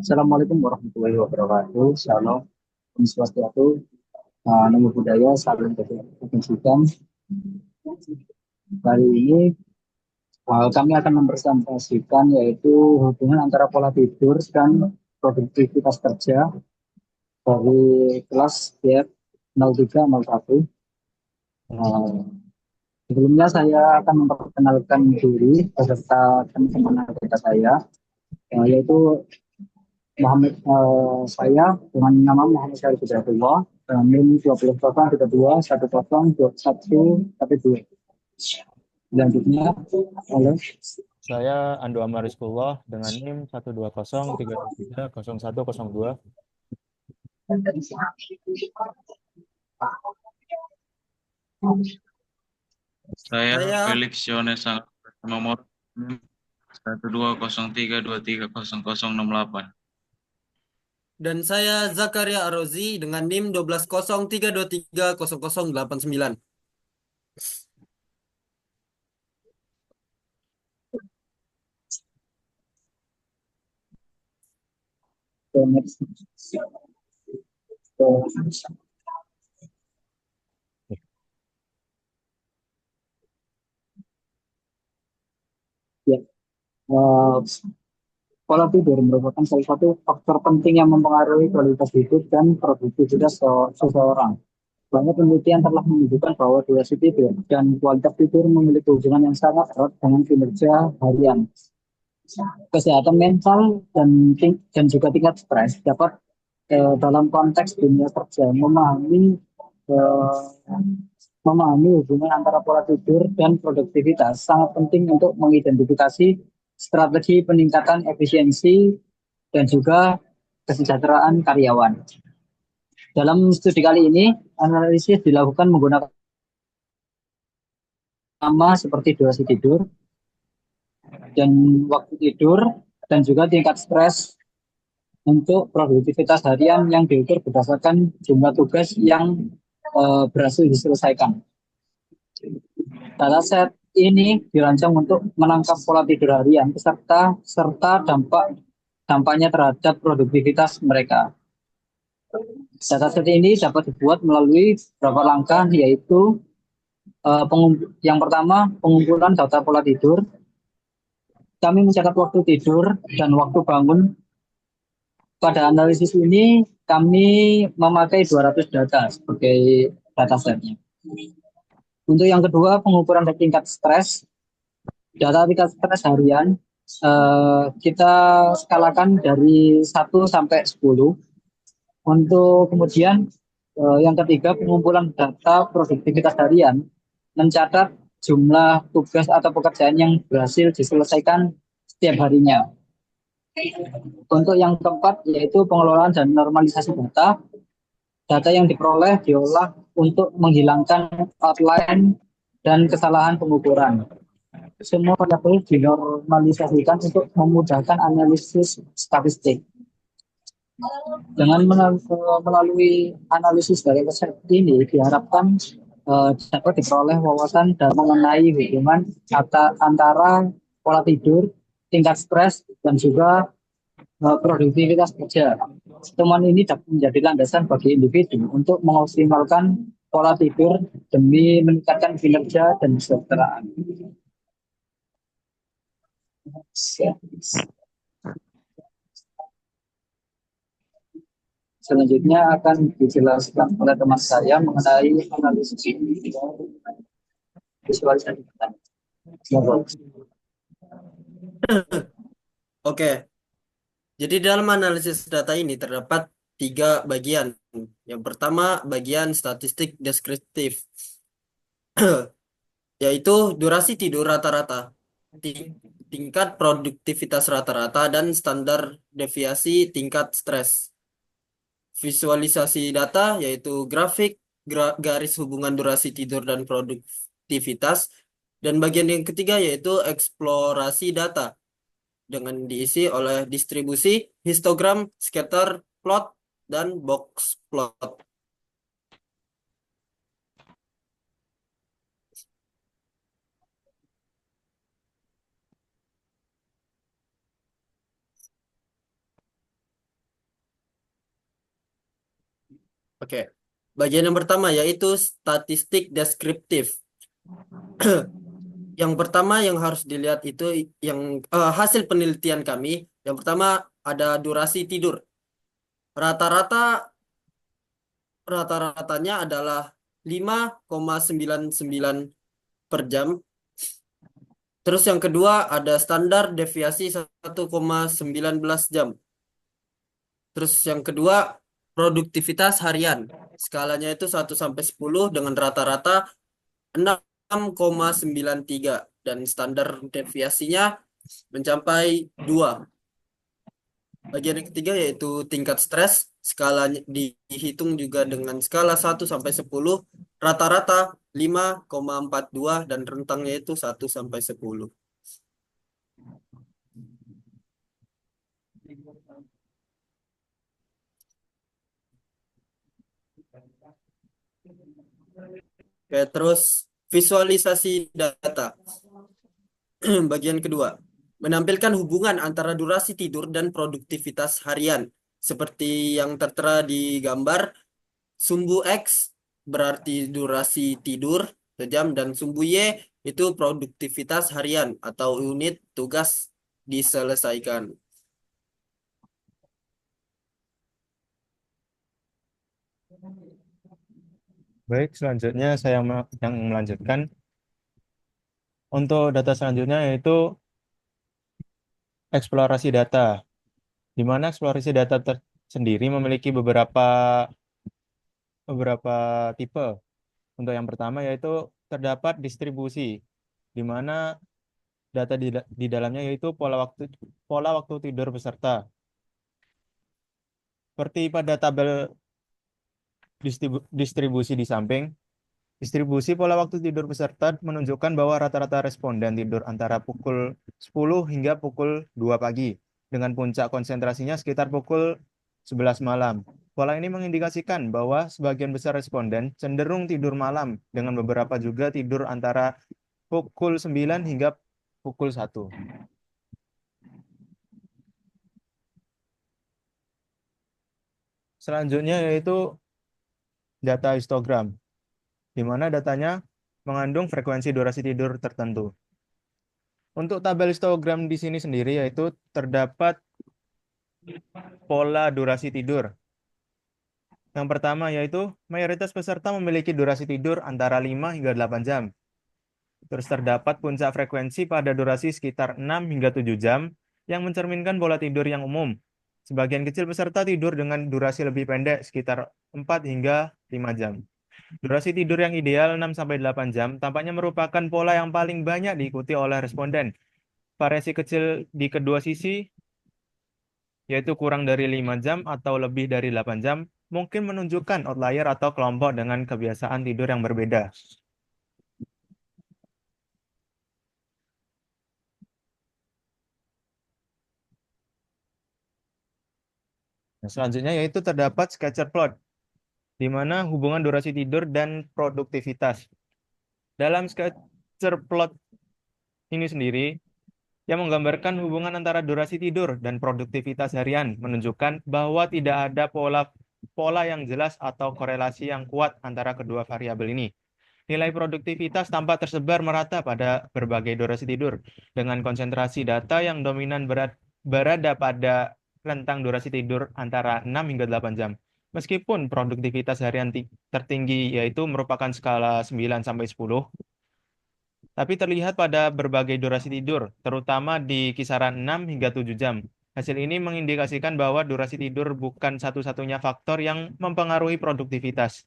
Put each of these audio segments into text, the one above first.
Assalamualaikum warahmatullahi wabarakatuh. Shalom, Om Swastiastu, Namo Buddhaya, salam kebajikan. Kali ini kami akan mempresentasikan yaitu hubungan antara pola tidur dan produktivitas kerja dari kelas GF 0301. Eh, Sebelumnya saya akan memperkenalkan diri beserta teman-teman anggota saya, yaitu saya dengan nama Muhammad Syarif Hidayatullah, NIM 20.32.10.21 Selanjutnya, oleh Saya Ando Amarizkullah dengan NIM 120.323.0102. Saya Saya Felix Yones nomor 1203230068. dan saya Zakaria Arozi dengan NIM 12.0323.0089. next. Ya, eh, pola tidur merupakan salah satu faktor penting yang mempengaruhi kualitas hidup dan produktivitas seseorang. Banyak penelitian telah menunjukkan bahwa durasi tidur dan kualitas tidur memiliki hubungan yang sangat erat dengan kinerja harian. Kesehatan mental dan juga tingkat stres dapat dalam konteks dunia kerja eh, memahami hubungan antara pola tidur dan produktivitas sangat penting untuk mengidentifikasi strategi peningkatan efisiensi dan juga kesejahteraan karyawan. Dalam studi kali ini, analisis dilakukan menggunakan nama seperti durasi tidur dan waktu tidur dan juga tingkat stres untuk produktivitas harian yang diukur berdasarkan jumlah tugas yang berhasil diselesaikan. Dataset ini dirancang untuk menangkap pola tidur harian peserta serta dampaknya terhadap produktivitas mereka. Dataset ini dapat dibuat melalui beberapa langkah, yaitu yang pertama pengumpulan data pola tidur. Kami mencatat waktu tidur dan waktu bangun. Pada analisis ini kami memakai 200 data sebagai datasetnya. Untuk yang kedua, pengukuran tingkat stres. Data tingkat stres harian kita skalakan dari 1 sampai 10. Untuk kemudian yang ketiga, pengumpulan data produktivitas harian mencatat jumlah tugas atau pekerjaan yang berhasil diselesaikan setiap harinya. Untuk yang keempat, yaitu pengelolaan dan normalisasi data. Data yang diperoleh diolah untuk menghilangkan outline dan kesalahan pengukuran. Semua variabel dinormalisasikan untuk memudahkan analisis statistik. Dengan melalui analisis dari resep ini diharapkan dapat diperoleh wawasan dan mengenai hubungan antara pola tidur, tingkat stres, dan juga produktivitas kerja. Temuan ini dapat menjadi landasan bagi individu untuk mengoptimalkan pola tidur demi meningkatkan kinerja dan kesejahteraan. Selanjutnya akan dijelaskan oleh teman saya mengenai analisis visualisasi. Oke, jadi dalam analisis data ini terdapat 3 bagian. Yang pertama, bagian statistik deskriptif, yaitu durasi tidur rata-rata, tingkat produktivitas rata-rata, dan standar deviasi tingkat stres. Visualisasi data, yaitu grafik, garis hubungan durasi tidur dan produktivitas. Dan bagian yang ketiga, yaitu eksplorasi data, dengan diisi oleh distribusi, histogram, scatter plot, dan box plot. Oke. Bagian yang pertama yaitu statistik deskriptif. Yang pertama yang harus dilihat itu yang hasil penelitian kami. Yang pertama ada durasi tidur. Rata-rata rata-ratanya adalah 5,99 per jam. Terus yang kedua ada standar deviasi 1,19 jam. Terus yang kedua produktivitas harian. Skalanya itu 1 sampai 10 dengan rata-rata 6,93 dan standar deviasinya mencapai 2. Bagian yang ketiga yaitu tingkat stres. Skalanya dihitung juga dengan skala 1 sampai 10. Rata-rata 5,42 dan rentangnya itu 1 sampai 10. Oke, terus visualisasi data. Bagian kedua, menampilkan hubungan antara durasi tidur dan produktivitas harian. Seperti yang tertera di gambar, sumbu X berarti durasi tidur sejam dan sumbu Y itu produktivitas harian atau unit tugas diselesaikan. Baik, selanjutnya saya yang melanjutkan. Untuk data selanjutnya yaitu eksplorasi data, di mana eksplorasi data sendiri memiliki beberapa tipe. Untuk yang pertama yaitu terdapat distribusi, di mana data di dalamnya yaitu pola waktu tidur peserta. Seperti pada tabel distribusi di samping, distribusi pola waktu tidur peserta menunjukkan bahwa rata-rata responden tidur antara pukul 10 hingga pukul 2 pagi, dengan puncak konsentrasinya sekitar pukul 11 malam. Pola ini mengindikasikan bahwa sebagian besar responden cenderung tidur malam, dengan beberapa juga tidur antara pukul 9 hingga pukul 1. Selanjutnya yaitu data histogram, di mana datanya mengandung frekuensi durasi tidur tertentu. Untuk tabel histogram di sini sendiri yaitu terdapat pola durasi tidur. Yang pertama yaitu mayoritas peserta memiliki durasi tidur antara 5 hingga 8 jam. Terus terdapat puncak frekuensi pada durasi sekitar 6 hingga 7 jam yang mencerminkan pola tidur yang umum. Sebagian kecil peserta tidur dengan durasi lebih pendek sekitar 4 hingga 5 jam. Durasi tidur yang ideal 6-8 jam tampaknya merupakan pola yang paling banyak diikuti oleh responden. Variasi kecil di kedua sisi, yaitu kurang dari 5 jam atau lebih dari 8 jam, mungkin menunjukkan outlier atau kelompok dengan kebiasaan tidur yang berbeda. Nah, selanjutnya yaitu terdapat scatter plot, di mana hubungan durasi tidur dan produktivitas. Dalam scatter plot ini sendiri, yang menggambarkan hubungan antara durasi tidur dan produktivitas harian, menunjukkan bahwa tidak ada pola yang jelas atau korelasi yang kuat antara kedua variabel ini. Nilai produktivitas tampak tersebar merata pada berbagai durasi tidur, dengan konsentrasi data yang dominan berada pada rentang durasi tidur antara 6 hingga 8 jam. Meskipun produktivitas harian tertinggi yaitu merupakan skala 9 sampai 10, tapi terlihat pada berbagai durasi tidur, terutama di kisaran 6 hingga 7 jam. Hasil ini mengindikasikan bahwa durasi tidur bukan satu-satunya faktor yang mempengaruhi produktivitas.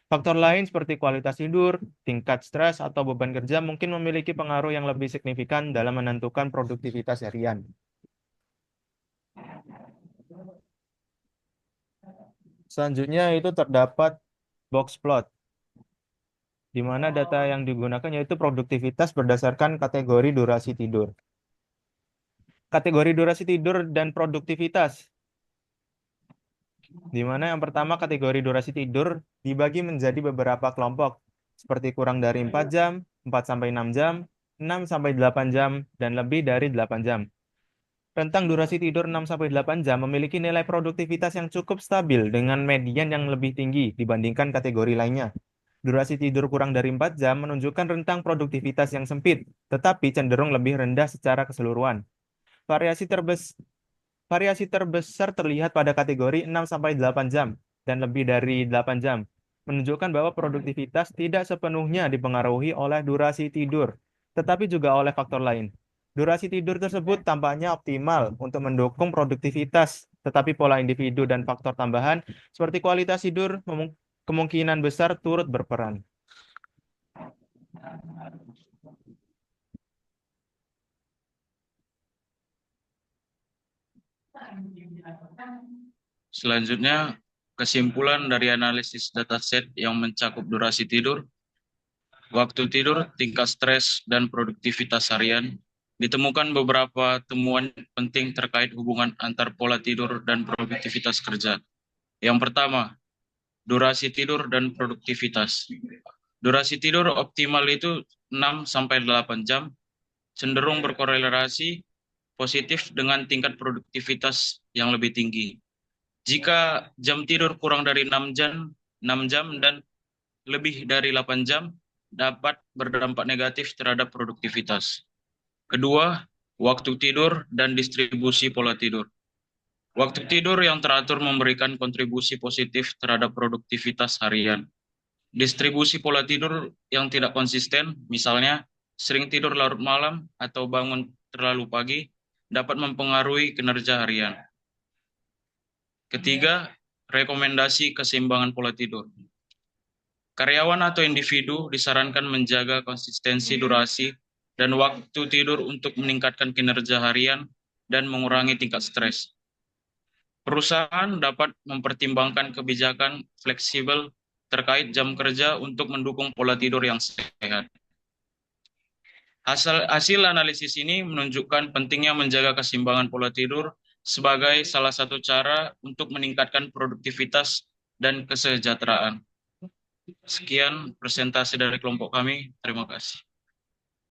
Faktor lain seperti kualitas tidur, tingkat stres, atau beban kerja mungkin memiliki pengaruh yang lebih signifikan dalam menentukan produktivitas harian. Selanjutnya itu terdapat box plot, di mana data yang digunakan yaitu produktivitas berdasarkan kategori durasi tidur. Kategori durasi tidur dan produktivitas, di mana yang pertama kategori durasi tidur dibagi menjadi beberapa kelompok, seperti kurang dari 4 jam, 4-6 jam, 6-8 jam, dan lebih dari 8 jam. Rentang durasi tidur 6-8 jam memiliki nilai produktivitas yang cukup stabil dengan median yang lebih tinggi dibandingkan kategori lainnya. Durasi tidur kurang dari 4 jam menunjukkan rentang produktivitas yang sempit, tetapi cenderung lebih rendah secara keseluruhan. Variasi terbesar terlihat pada kategori 6-8 jam dan lebih dari 8 jam, menunjukkan bahwa produktivitas tidak sepenuhnya dipengaruhi oleh durasi tidur, tetapi juga oleh faktor lain. Durasi tidur tersebut tampaknya optimal untuk mendukung produktivitas, tetapi pola individu dan faktor tambahan seperti kualitas tidur kemungkinan besar turut berperan. Selanjutnya, kesimpulan dari analisis dataset yang mencakup durasi tidur, waktu tidur, tingkat stres, dan produktivitas harian. Ditemukan beberapa temuan penting terkait hubungan antar pola tidur dan produktivitas kerja. Yang pertama, durasi tidur dan produktivitas. Durasi tidur optimal itu 6-8 jam, cenderung berkorelasi positif dengan tingkat produktivitas yang lebih tinggi. Jika jam tidur kurang dari 6 jam dan lebih dari 8 jam, dapat berdampak negatif terhadap produktivitas. Kedua, waktu tidur dan distribusi pola tidur. Waktu tidur yang teratur memberikan kontribusi positif terhadap produktivitas harian. Distribusi pola tidur yang tidak konsisten, misalnya sering tidur larut malam atau bangun terlalu pagi, dapat mempengaruhi kinerja harian. Ketiga, rekomendasi keseimbangan pola tidur. Karyawan atau individu disarankan menjaga konsistensi durasi dan waktu tidur untuk meningkatkan kinerja harian dan mengurangi tingkat stres. Perusahaan dapat mempertimbangkan kebijakan fleksibel terkait jam kerja untuk mendukung pola tidur yang sehat. Hasil analisis ini menunjukkan pentingnya menjaga keseimbangan pola tidur sebagai salah satu cara untuk meningkatkan produktivitas dan kesejahteraan. Sekian presentasi dari kelompok kami. Terima kasih.